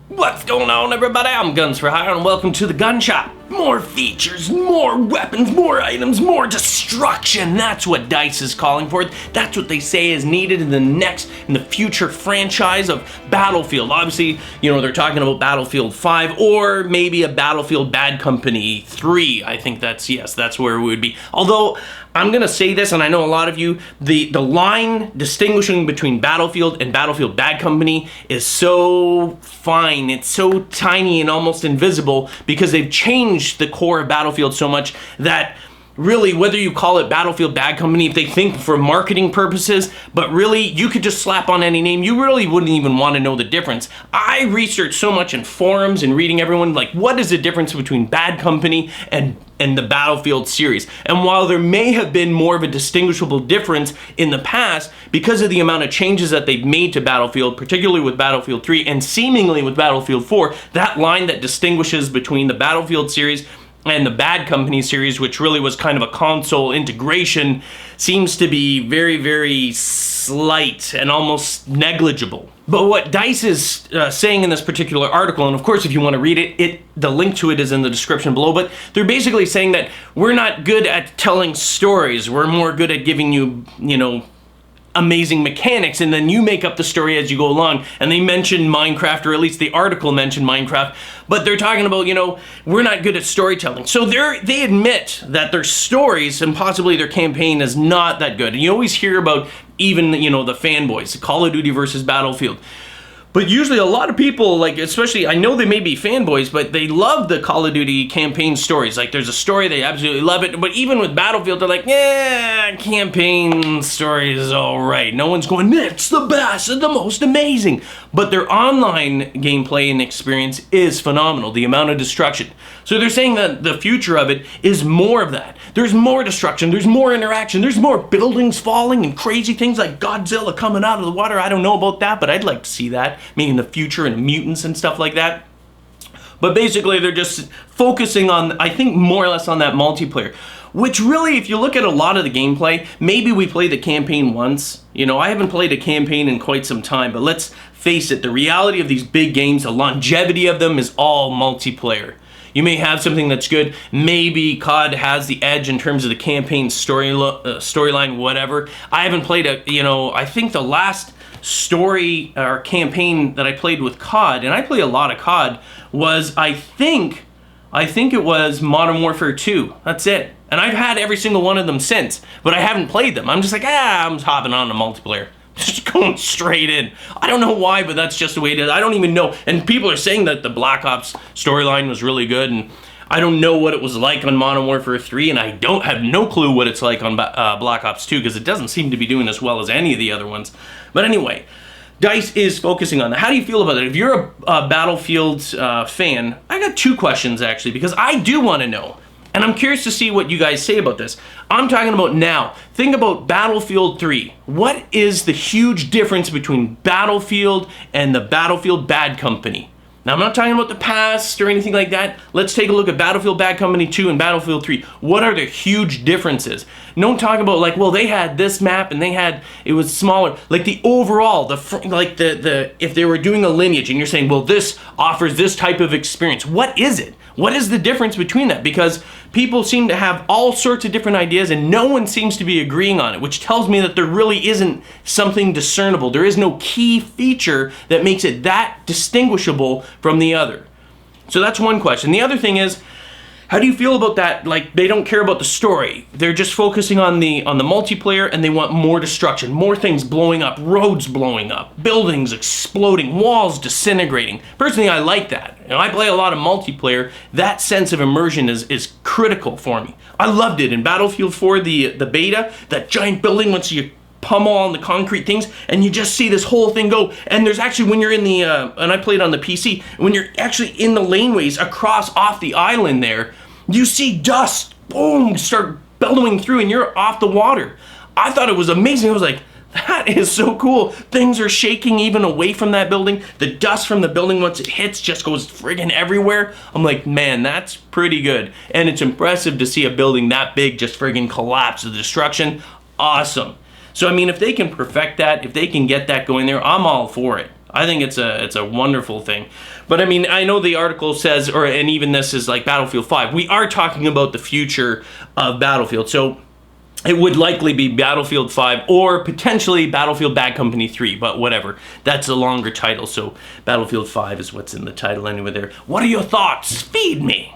What's going on, everybody? I'm Guns for Hire, and welcome to the gun shop. More features, more weapons, more items, more destruction. That's what DICE is calling for. That's what they say is needed in the future franchise of Battlefield. Obviously, you know, they're talking about Battlefield 5 or maybe a Battlefield Bad Company 3. I think that's where we would be. Although, I'm gonna say this, and I know a lot of you, the line distinguishing between Battlefield and Battlefield Bad Company is so fine, it's so tiny and almost invisible because they've changed the core of Battlefield so much that really, whether you call it Battlefield Bad Company, if they think for marketing purposes, but really, you could just slap on any name, you really wouldn't even want to know the difference. I researched so much in forums and reading everyone, like, what is the difference between Bad Company and the Battlefield series? And while there may have been more of a distinguishable difference in the past, because of the amount of changes that they've made to Battlefield, particularly with Battlefield 3 and seemingly with Battlefield 4, that line that distinguishes between the Battlefield series and the Bad Company series, which really was kind of a console integration, seems to be very, very slight and almost negligible. But what DICE is saying in this particular article, and of course if you want to read it, the link to it is in the description below, but they're basically saying that we're not good at telling stories, we're more good at giving you, you know, amazing mechanics, and then you make up the story as you go along. And they mentioned Minecraft, or at least the article mentioned Minecraft, but they're talking about, you know, we're not good at storytelling. So they admit that their stories and possibly their campaign is not that good. And you always hear about even, you know, the fanboys, Call of Duty versus Battlefield. But usually a lot of people, like, especially, I know they may be fanboys, but they love the Call of Duty campaign stories. Like, there's a story, they absolutely love it. But even with Battlefield, they're like, yeah, campaign story is all right. No one's going, it's the best, it's the most amazing. But their online gameplay and experience is phenomenal, the amount of destruction. So they're saying that the future of it is more of that. There's more destruction, there's more interaction, there's more buildings falling and crazy things like Godzilla coming out of the water. I don't know about that, but I'd like to see that. Meaning the future and mutants and stuff like that. But basically they're just focusing on, I think, more or less on that multiplayer. Which really, if you look at a lot of the gameplay, maybe we played the campaign once. You know, I haven't played a campaign in quite some time, but let's face it, the reality of these big games, the longevity of them is all multiplayer. You may have something that's good. Maybe COD has the edge in terms of the campaign storyline, whatever. I haven't played I think the last story or campaign that I played with COD, and I play a lot of COD, was I think it was Modern Warfare 2. That's it. And I've had every single one of them since, but I haven't played them. I'm just like, I'm hopping on the multiplayer. Just going straight in. I don't know why, but that's just the way it is. I don't even know. And people are saying that the Black Ops storyline was really good, and I don't know what it was like on Modern Warfare 3, and I don't have no clue what it's like on Black Ops 2, because it doesn't seem to be doing as well as any of the other ones. But anyway, DICE is focusing on that. How do you feel about it? If you're a Battlefield fan, I got two questions, actually, because I do want to know. And I'm curious to see what you guys say about this. I'm talking about now. Think about Battlefield 3. What is the huge difference between Battlefield and the Battlefield Bad Company? Now, I'm not talking about the past or anything like that. Let's take a look at Battlefield Bad Company 2 and Battlefield 3. What are the huge differences? Don't talk about, like, well, they had this map and it was smaller. Like, the overall, if they were doing a lineage and you're saying, well, this offers this type of experience. What is it? What is the difference between that? Because people seem to have all sorts of different ideas and no one seems to be agreeing on it, which tells me that there really isn't something discernible. There is no key feature that makes it that distinguishable from the other. So that's one question. The other thing is, how do you feel about that? Like, they don't care about the story. They're just focusing on the multiplayer, and they want more destruction, more things blowing up, roads blowing up, buildings exploding, walls disintegrating. Personally, I like that. You know, I play a lot of multiplayer. That sense of immersion is critical for me. I loved it in Battlefield 4, the beta, that giant building once you pummel on the concrete things, and you just see this whole thing go. And there's actually, when you're in the, and I played on the PC, when you're actually in the laneways across off the island there, you see dust, boom, start bellowing through, and you're off the water. I thought it was amazing. I was like, that is so cool. Things are shaking even away from that building. The dust from the building, once it hits, just goes friggin' everywhere. I'm like, man, that's pretty good. And it's impressive to see a building that big just friggin' collapse. The destruction, awesome. So, I mean, if they can perfect that, if they can get that going there, I'm all for it. I think it's a wonderful thing. But I mean, I know the article says, and even this is like Battlefield 5. We are talking about the future of Battlefield. So it would likely be Battlefield 5 or potentially Battlefield Bad Company 3, but whatever. That's a longer title, so Battlefield 5 is what's in the title anyway there. What are your thoughts? Feed me!